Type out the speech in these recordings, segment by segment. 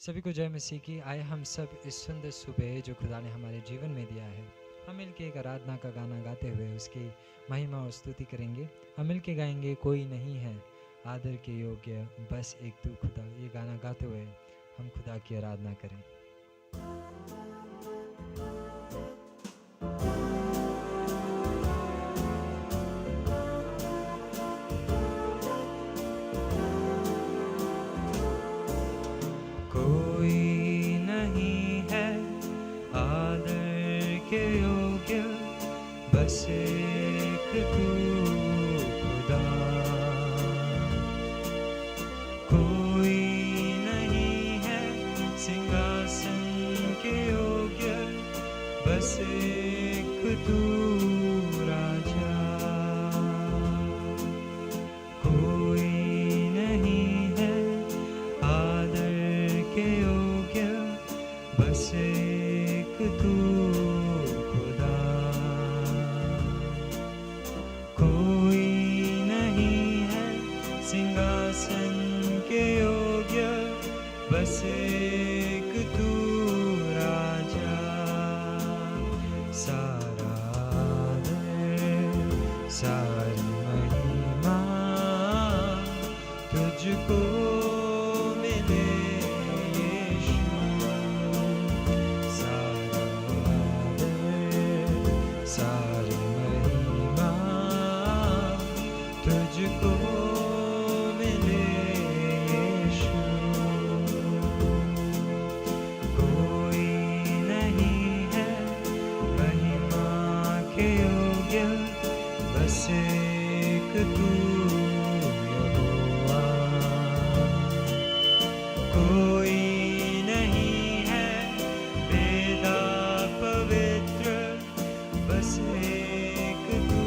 सभी को जय मसीह की। आए हम सब इस सुंदर सुबह जो खुदा ने हमारे जीवन में दिया है, हम मिलके एक आराधना का गाना गाते हुए उसकी महिमा और स्तुति करेंगे। हम मिलके गाएंगे, कोई नहीं है आदर के योग्य बस एक तू खुदा। ये गाना गाते हुए हम खुदा की आराधना करें। कोई नहीं है आदर के योग्य बस एक तू खुदा। कोई नहीं है सिंहासन के योग्य बस एक तू राजा। कोई नहीं है आदर के योग्य बस एक तू खुदा। कोई नहीं है सिंहासन के योग्य बस एक तू राजा। सारा आदर सारी महिमा तुझको मिले यीशु। सारा आदर सारी महिमा तुझको मिले यीशु। कोई नहीं है महिमा के योग्य बस एक तू यहोवा। कोई नहीं है वेदा पवित्र बस एक तू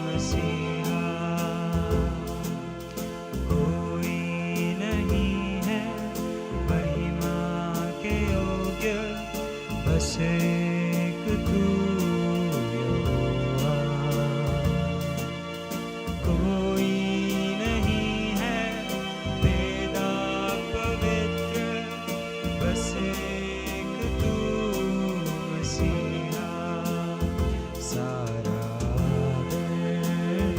मसीहा। कोई नहीं है महिमा के योग्य बस एक तू यहोवा। कोई नहीं है वेदा पवित्र बस एक तू मसीहा। सारा आदर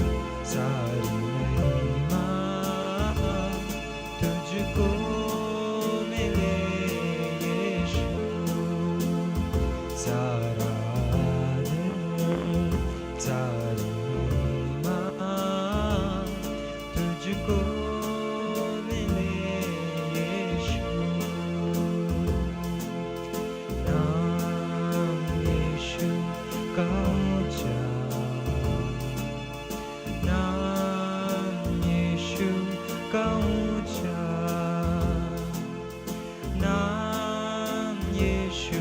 सारी महिमा तुझको मिले यीशु। सारा आदर सारी महिमा तुझको मिले यीशु। नाम यीशु का ऊंचा, नाम यीशु का ऊंचा, नाम यीशु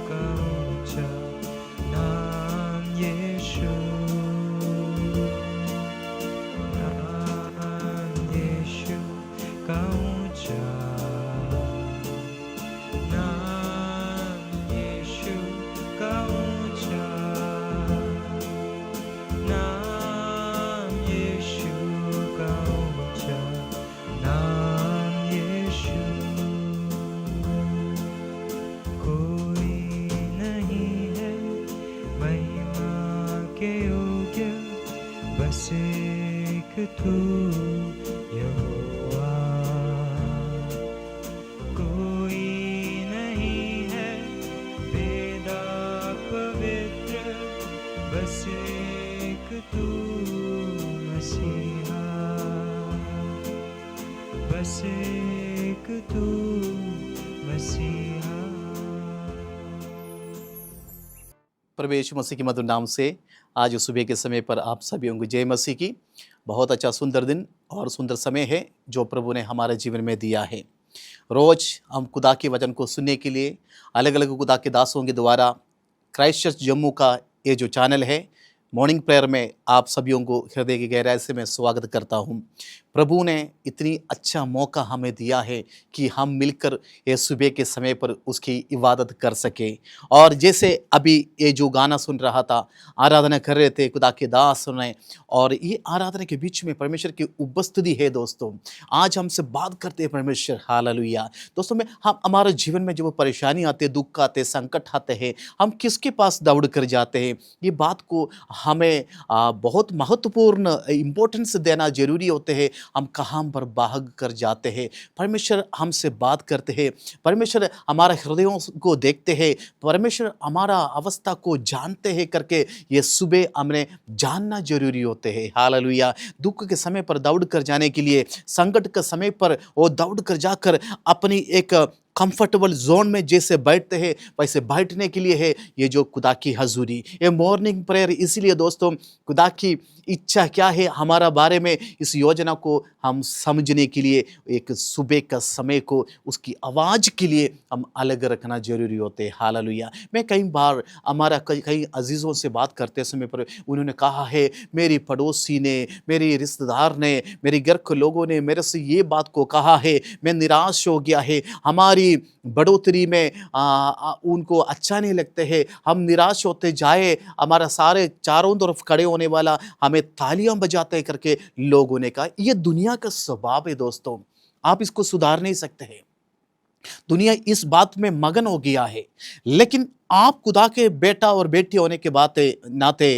का ऊंचा, नाम यीशु, नाम यीशु का ऊंचा, नाम यीशु का ऊंचा, नाम यीशु का ऊंचा, नाम यीशु। कोई नहीं है महिमा के योग्य बस एक तू यहोवा। कोई नहीं है वेदा पवित्र बस एक तू मसीहा। बस एक तू मसीहा। प्रभु यीशु मसीह के मधुर नाम से आज सुबह के समय पर आप सभी को जय मसीह की। बहुत अच्छा सुंदर दिन और सुंदर समय है जो प्रभु ने हमारे जीवन में दिया है। रोज़ हम खुदा के वचन को सुनने के लिए अलग अलग खुदा के दासों के द्वारा क्राइस्ट चर्च जम्मू का ये जो चैनल है मॉर्निंग प्रेयर में आप सभी को हृदय की गहराई से मैं स्वागत करता हूँ। प्रभु ने इतनी अच्छा मौका हमें दिया है कि हम मिलकर ये सुबह के समय पर उसकी इबादत कर सके। और जैसे अभी ये जो गाना सुन रहा था, आराधना कर रहे थे, खुदा के दास सुने, और ये आराधना के बीच में परमेश्वर की उपस्थिति है दोस्तों। आज हमसे बात करते हैं परमेश्वर, हालेलुया। दोस्तों, में हम हमारे जीवन में जब परेशानी आते हैं, दुख आते हैं, संकट आते हैं, हम किसके पास दौड़ कर जाते हैं? ये बात को हमें बहुत महत्वपूर्ण इम्पोर्टेंस देना जरूरी होते हैं। हम कहाँ पर भाग कर जाते हैं? परमेश्वर हमसे बात करते हैं, परमेश्वर हमारे हृदयों को देखते हैं, परमेश्वर हमारा अवस्था को जानते हैं करके ये सुबह हमने जानना जरूरी होते हैं। हालेलुया। दुख के समय पर दौड़ कर जाने के लिए, संकट के समय पर वो दौड़ कर जाकर अपनी एक कंफर्टेबल जोन में जैसे बैठते हैं, वैसे बैठने के लिए है ये जो खुदा की हजूरी, ये मॉर्निंग प्रेयर। इसीलिए दोस्तों, खुदा की इच्छा क्या है हमारा बारे में, इस योजना को हम समझने के लिए एक सुबह का समय को उसकी आवाज़ के लिए हम अलग रखना जरूरी होते हैं। हालेलुया। मैं कई बार हमारा कई अजीज़ों से बात करते समय पर उन्होंने कहा है, मेरी पड़ोसी ने, मेरे रिश्तेदार ने, मेरे घर के लोगों ने मेरे से ये बात को कहा है, मैं निराश हो गया है, हमारी बढ़ोतरी में उनको अच्छा नहीं लगते हैं, हम निराश होते जाए, हमारा सारे चारों तरफ खड़े होने वाला हमें तालियां बजाते करके लोगों ने कहा। ये दुनिया का स्वभाव है दोस्तों, आप इसको सुधार नहीं सकते हैं। दुनिया इस बात में मगन हो गया है, लेकिन आप खुदा के बेटा और बेटी होने के नाते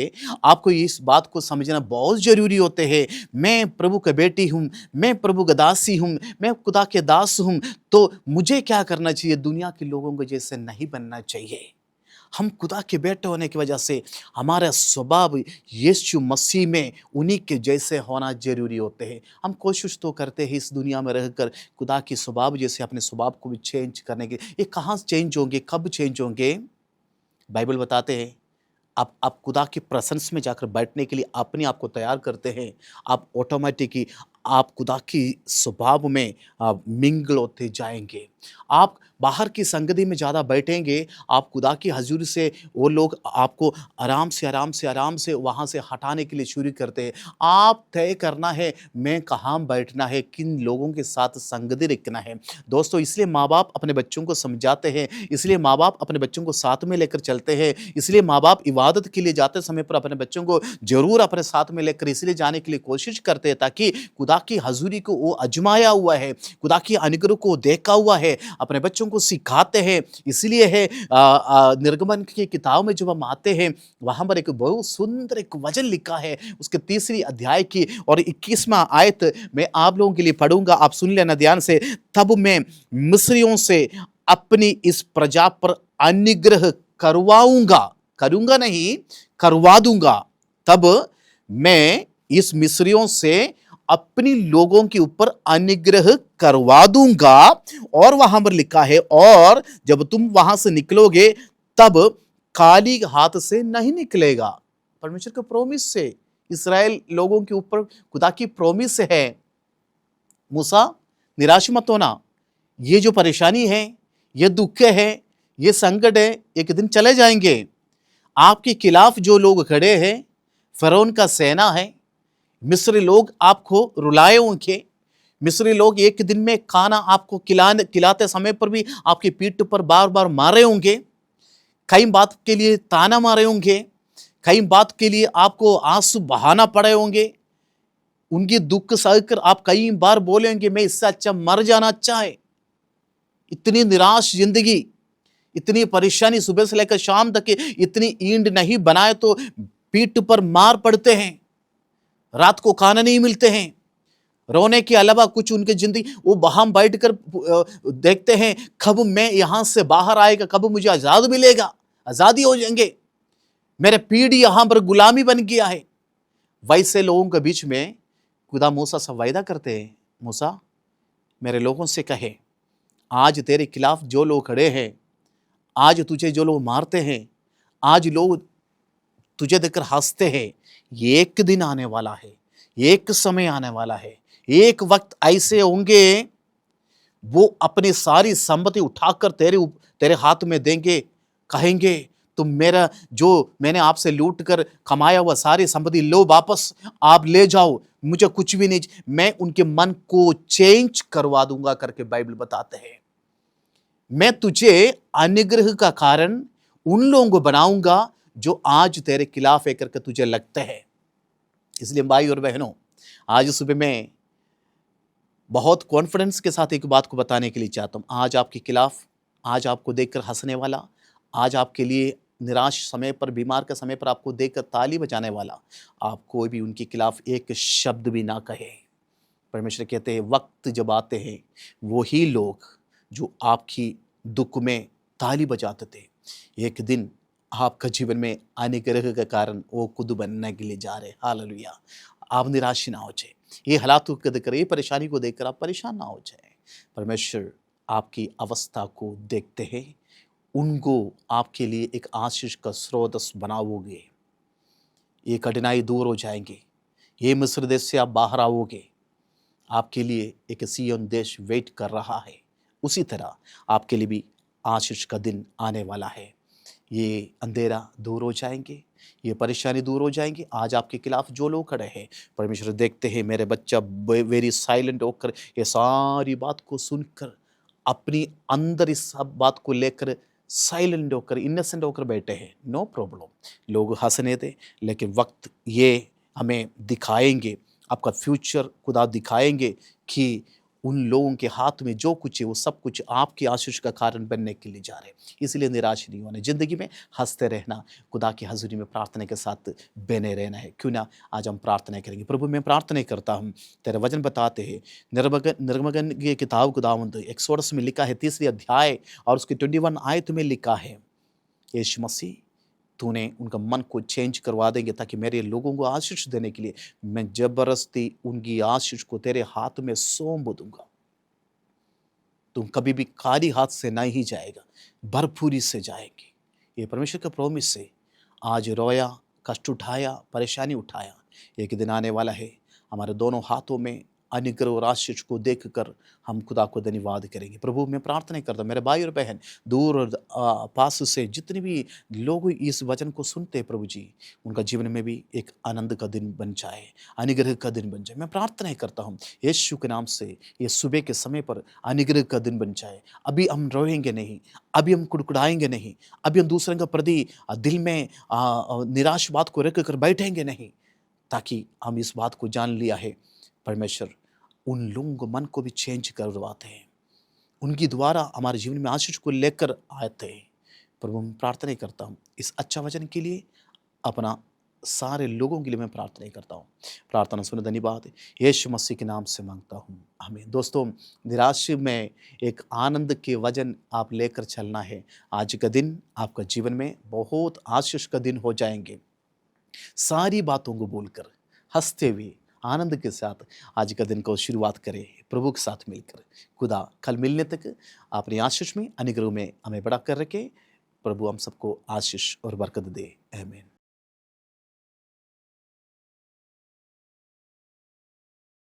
आपको इस बात को समझना बहुत जरूरी होते हैं। मैं प्रभु का बेटी हूँ, मैं प्रभु का दासी हूँ, मैं खुदा के दास हूँ, तो मुझे क्या करना चाहिए? दुनिया के लोगों को जैसे नहीं बनना चाहिए। हम खुदा के बेटे होने की वजह से हमारा स्वभाव यीशु मसीह में उन्हीं के जैसे होना जरूरी होते हैं। हम कोशिश तो करते हैं इस दुनिया में रहकर खुदा की स्वभाव जैसे अपने स्वभाव को भी चेंज करने के। ये कहाँ चेंज होंगे, कब चेंज होंगे? बाइबल बताते हैं, आप खुदा की प्रेजेंस में जाकर बैठने के लिए अपने आप को तैयार करते हैं, आप ऑटोमेटिकली आप खुदा की स्वभाव में मिंगल होते जाएंगे। आप बाहर की संगति में ज़्यादा बैठेंगे, आप खुदा की हजूरी से वो लोग आपको आराम से वहाँ से हटाने के लिए शुरू करते हैं। आप तय करना है मैं कहाँ बैठना है, किन लोगों के साथ संगति रखना है। दोस्तों, इसलिए माँ बाप अपने बच्चों को समझाते हैं, इसलिए माँ बाप अपने बच्चों को साथ में लेकर चलते हैं, इसलिए माँ बाप इबादत के लिए जाते समय पर अपने बच्चों को जरूर अपने साथ में लेकर इसलिए जाने के लिए कोशिश करते हैं ताकि खुदा की हजूरी को वो आजमाया हुआ है, खुदा की अनुग्रह को देखा हुआ है, अपने बच्चों को सिखाते हैं। इसलिए है निर्गमन की किताब में जब हम आते हैं, वहाँ पर एक बहुत सुंदर एक वचन लिखा है, उसके 3 अध्याय की और 21वां आयत मैं आप लोगों के लिए पढ़ूंगा, आप सुन लेना ध्यान से। तब मैं मिस्रियों से अपनी इस प्रजा पर अनुग्रह करवाऊंगा, करूंगा नहीं, करवा दूंगा। तब मैं इस मिस्रियों से अपनी लोगों के ऊपर अनुग्रह करवा दूंगा। और वहां पर लिखा है, और जब तुम वहां से निकलोगे तब खाली हाथ से नहीं निकलेगा। परमेश्वर के प्रोमिस से इस्राएल लोगों के ऊपर खुदा की प्रोमिस है, मूसा निराश मत होना, ये जो परेशानी है, ये दुख है, ये संकट है, एक दिन चले जाएंगे। आपके खिलाफ जो लोग खड़े हैं, फरौन का सेना है, मिस्री लोग आपको रुलाए होंगे, मिस्री लोग एक दिन में खाना आपको खिलाते समय पर भी आपकी पीठ पर बार बार मारे होंगे, कई बात के लिए ताना मारे होंगे, कई बात के लिए आपको आंसू बहाना पड़े होंगे, उनकी दुख सहकर आप कई बार बोलेंगे मैं इससे अच्छा मर जाना अच्छा है। इतनी निराश जिंदगी, इतनी परेशानी, सुबह से लेकर शाम तक इतनी ईंट नहीं बनाए तो पीठ पर मार पड़ते हैं, रात को खाना नहीं मिलते हैं, रोने के अलावा कुछ उनके जिंदगी, वो वहां बैठकर देखते हैं कब मैं यहां से बाहर आएगा, कब मुझे आजाद मिलेगा, आजादी हो जाएंगे, मेरे पीढ़ी यहां पर गुलामी बन गया है। वैसे लोगों के बीच में खुदा मूसा से वायदा करते हैं, मूसा मेरे लोगों से कहे, आज तेरे खिलाफ जो लोग खड़े हैं, आज तुझे जो लोग मारते हैं, आज लोग तुझे देखकर हंसते हैं, एक दिन आने वाला है, एक समय आने वाला है, एक वक्त ऐसे होंगे वो अपनी सारी संपत्ति उठाकर तेरे हाथ में देंगे, कहेंगे तुम मेरा जो मैंने आपसे लूट कर कमाया हुआ सारी संपत्ति लो, वापस आप ले जाओ, मुझे कुछ भी नहीं, मैं उनके मन को चेंज करवा दूंगा करके बाइबल बताते हैं। मैं तुझे अनुग्रह का कारण उन लोगों को बनाऊंगा जो आज तेरे खिलाफ है करके तुझे लगता है। इसलिए भाई और बहनों, आज सुबह मैं बहुत कॉन्फिडेंस के साथ एक बात को बताने के लिए चाहता हूँ। आज आपके खिलाफ, आज आपको देखकर हंसने वाला, आज आपके लिए निराश समय पर, बीमार के समय पर आपको देखकर ताली बजाने वाला, आप कोई भी उनके खिलाफ एक शब्द भी ना कहे। परमेश्वर कहते हैं वक्त जब आते हैं वही लोग जो आपकी दुख में ताली बजाते थे, एक दिन आपका जीवन में अनुग्रह के कारण वो खुद बनने के लिए जा रहे। हालेलुया। आप निराश ना हो जाए, ये हालातों को देखकर, ये परेशानी को देखकर आप परेशान ना हो जाए। परमेश्वर आपकी अवस्था को देखते हैं, उनको आपके लिए एक आशीष का स्रोत बनाओगे। ये कठिनाई दूर हो जाएंगे, ये मिस्र देश से आप बाहर आओगे, आपके लिए एक सिय्योन देश वेट कर रहा है। उसी तरह आपके लिए भी आशीष का दिन आने वाला है। ये अंधेरा दूर हो जाएंगे, ये परेशानी दूर हो जाएंगी। आज आपके खिलाफ जो लोग खड़े हैं, परमेश्वर देखते हैं मेरे बच्चा वेरी साइलेंट होकर ये सारी बात को सुनकर अपनी अंदर इस सब बात को लेकर साइलेंट होकर, इनोसेंट होकर बैठे हैं। नो प्रॉब्लम, लोग हंसने दें, लेकिन वक्त ये हमें दिखाएंगे, आपका फ्यूचर खुदा दिखाएंगे कि उन लोगों के हाथ में जो कुछ है वो सब कुछ आपकी आशीष का कारण बनने के लिए जा रहे हैं। इसलिए निराश नहीं होना, जिंदगी में हंसते रहना, खुदा की हजूरी में प्रार्थना के साथ बने रहना है। क्यों ना आज हम प्रार्थना करेंगे। प्रभु मैं प्रार्थना करता हूँ, तेरे वचन बताते हैं निर्गमन की किताब खुदावंद एक्सोडस में लिखा है 3 अध्याय और उसके 21 आयत में लिखा है, यीशु मसीह तूने उनका मन को चेंज करवा देंगे ताकि मेरे लोगों को आशीष देने के लिए मैं जबरदस्ती उनकी आशीष को तेरे हाथ में सौंप दूंगा। तुम कभी भी खाली हाथ से नहीं जाएगा, भरपूरी से जाएंगे। ये परमेश्वर का प्रॉमिस से आज रोया, कष्ट उठाया, परेशानी उठाया, एक दिन आने वाला है हमारे दोनों हाथों में अनुग्रह और आशीष को देखकर हम खुदा को धन्यवाद करेंगे। प्रभु मैं प्रार्थना करता हूँ मेरे भाई और बहन दूर और पास से जितने भी लोग इस वचन को सुनते हैं, प्रभु जी उनका जीवन में भी एक आनंद का दिन बन जाए, अनुग्रह का दिन बन जाए। मैं प्रार्थना करता हूँ यीशु के नाम से ये सुबह के समय पर अनुग्रह का दिन बन जाए। अभी हम रोएंगे नहीं, अभी हम कुड़कुड़ाएंगे नहीं, अभी हम दूसरे के प्रति दिल में निराश बात को रख कर बैठेंगे नहीं, ताकि हम इस बात को जान लिया है परमेश्वर उन लोगों को मन को भी चेंज करवाते हैं, उनकी द्वारा हमारे जीवन में आशीष को लेकर आते हैं। प्रभु मैं प्रार्थना करता हूँ इस अच्छा वचन के लिए, अपना सारे लोगों के लिए मैं प्रार्थना करता हूँ। प्रार्थना सुने धन्यवाद यीशु मसीह के नाम से मांगता हूँ, आमीन। दोस्तों निराश में एक आनंद के वजन आप लेकर चलना है। आज का दिन आपका जीवन में बहुत आशीष का दिन हो जाएंगे। सारी बातों को बोलकर हंसते हुए आनंद के साथ आज का दिन को शुरुआत करें प्रभु के साथ मिलकर। खुदा कल मिलने तक अपनी आशीष में अनुग्रह में हमें बड़ा कर रखे। प्रभु हम सबको आशीष और बरकत दे, आमीन।